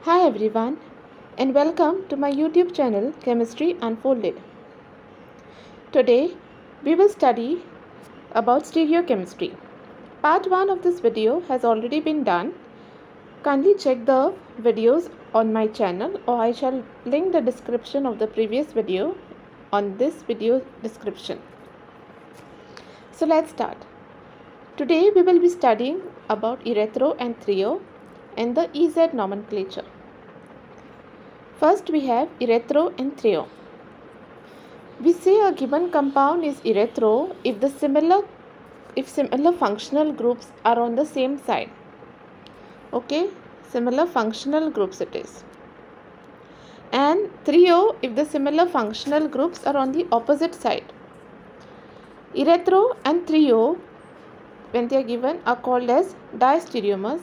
Hi everyone and welcome to my YouTube channel Chemistry Unfolded. Today we will study about stereochemistry. Part 1 of this video has already been done. Kindly check the videos on my channel or I shall link the description of the previous video on this video description. So let's start. Today we will be studying about erythro and trio and the EZ nomenclature. First we have erythro and trio. We say a given compound is erythro if similar functional groups are on the same side. Okay, similar functional groups it is. And trio if the similar functional groups are on the opposite side. Erythro and trio, when they are given, are called as diastereomers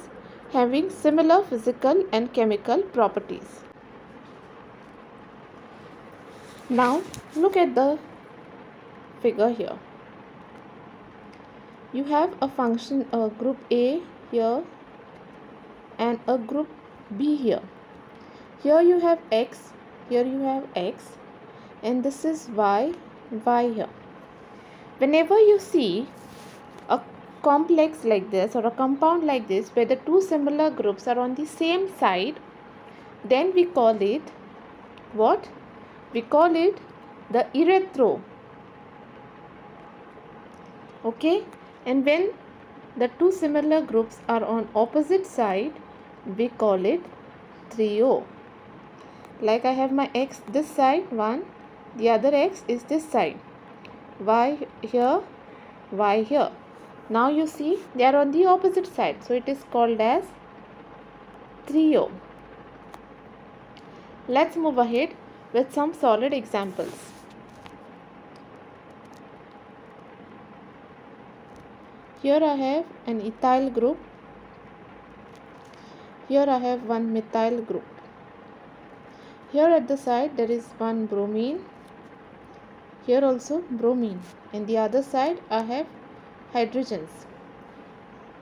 having similar physical and chemical properties. Now look at the figure here. You have a group A here and a group B here. Here you have X, here you have X, and this is Y here. Whenever you see a complex like this or a compound like this where the two similar groups are on the same side, then we call it what? We call it the erythro. Okay, and when the two similar groups are on opposite side, we call it trio. Like I have my X this side, one, the other X is this side, Y here, Y here. Now you see they are on the opposite side, so it is called as trio. Let's move ahead with some solid examples. Here I have an ethyl group. Here I have one methyl group. Here at the side there is one bromine. Here also bromine. And the other side I have hydrogens.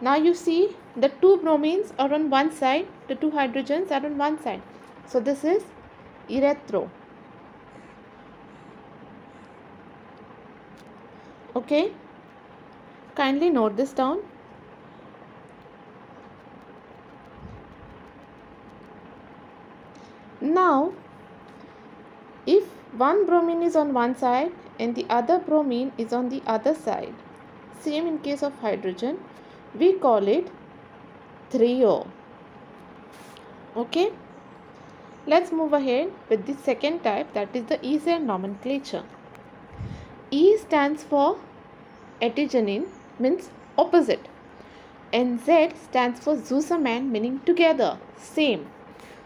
Now you see the two bromines are on one side, the two hydrogens are on one side. So this is erythro. Okay, kindly note this down. Now, if one bromine is on one side and the other bromine is on the other side, same in case of hydrogen, we call it trio. Okay, let's move ahead with the second type, that is the EZ nomenclature. E stands for antigenin, means opposite, and Z stands for zoosaman, meaning together, same.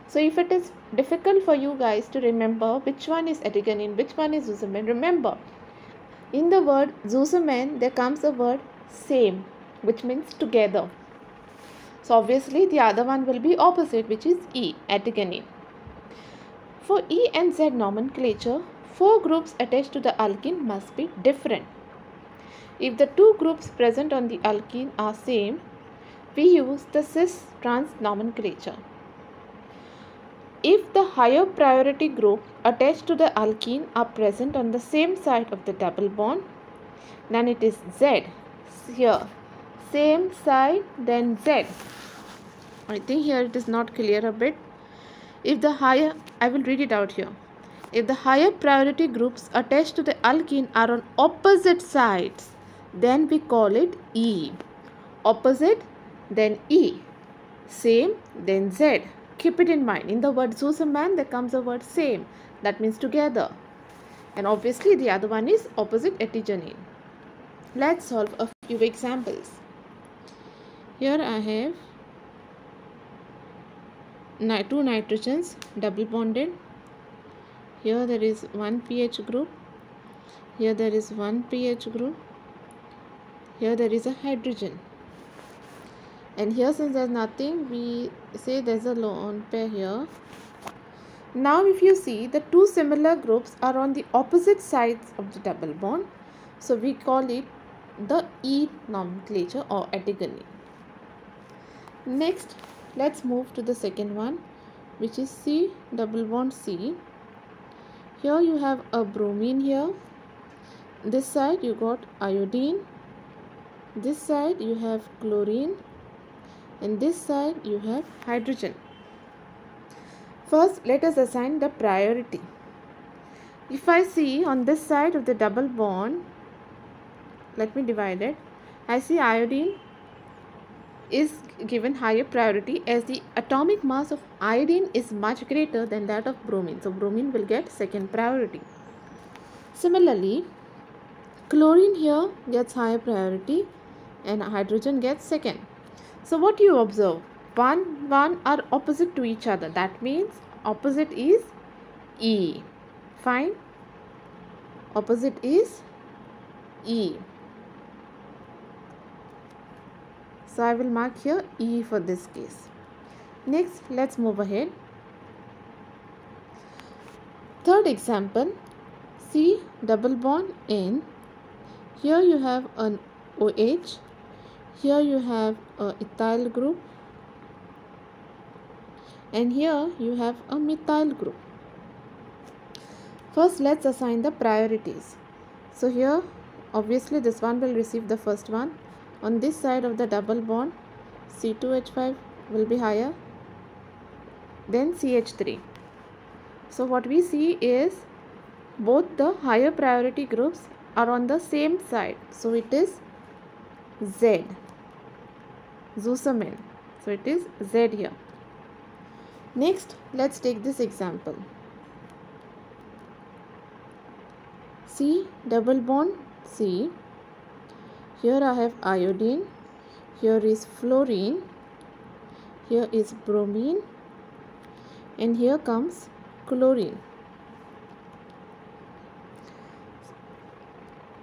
So if it is difficult for you guys to remember which one is antigenin, which one is zoosaman, remember in the word zoosaman there comes a word same, which means together. So obviously the other one will be opposite, which is E, antigenin. For E and Z nomenclature, four groups attached to the alkene must be different. If the two groups present on the alkene are same, we use the cis-trans nomenclature. If the higher priority group attached to the alkene are present on the same side of the double bond, then it is Z. Here, same side, then Z. I think here it is not clear a bit. If the higher, I will read it out here. If the higher priority groups attached to the alkene are on opposite sides, then we call it E. Opposite, then E. Same, then Z. Keep it in mind. In the word zoosaman, there comes a word same. That means together. And obviously, the other one is opposite antigenin. Let's solve a few examples. Here I have two nitrogens double bonded. Here there is one pH group. Here there is one pH group. Here there is a hydrogen. And here since there is nothing, we say there is a lone pair here. Now if you see the two similar groups are on the opposite sides of the double bond. So we call it the E nomenclature or antigenin. Next, let's move to the second one. which is C double bond C. Here you have a bromine here. This side you got iodine. This side you have chlorine. And this side you have hydrogen. First, let us assign the priority. If I see on this side of the double bond, let me divide it. I see iodine is given higher priority as the atomic mass of iodine is much greater than that of bromine. So bromine will get second priority. Similarly, chlorine here gets higher priority and hydrogen gets second. So what you observe? 1 are opposite to each other. That means opposite is E. Fine. Opposite is E. So I will mark here E for this case. Next, let's move ahead. Third example, C double bond N. Here you have an OH. Here you have a ethyl group. And here you have a methyl group. First, let's assign the priorities. So here, obviously this one will receive the first one. On this side of the double bond, C2H5 will be higher, then CH3. So what we see is both the higher priority groups are on the same side. So it is Z, zoosamin. So it is Z here. Next, let's take this example. C double bond C. Here I have iodine, here is fluorine, here is bromine, and here comes chlorine.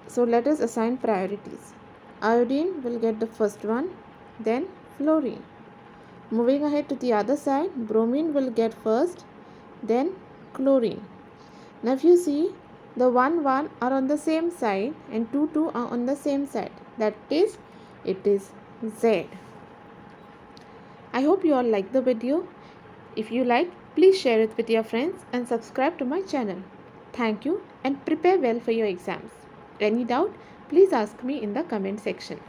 So let us assign priorities. Iodine will get the first one, then fluorine. Moving ahead to the other side, bromine will get first, then chlorine. Now if you see, the 1 are on the same side and 2 are on the same side. That is, it is Z. I hope you all like the video. If you like, please share it with your friends and subscribe to my channel. Thank you and prepare well for your exams. Any doubt, please ask me in the comment section.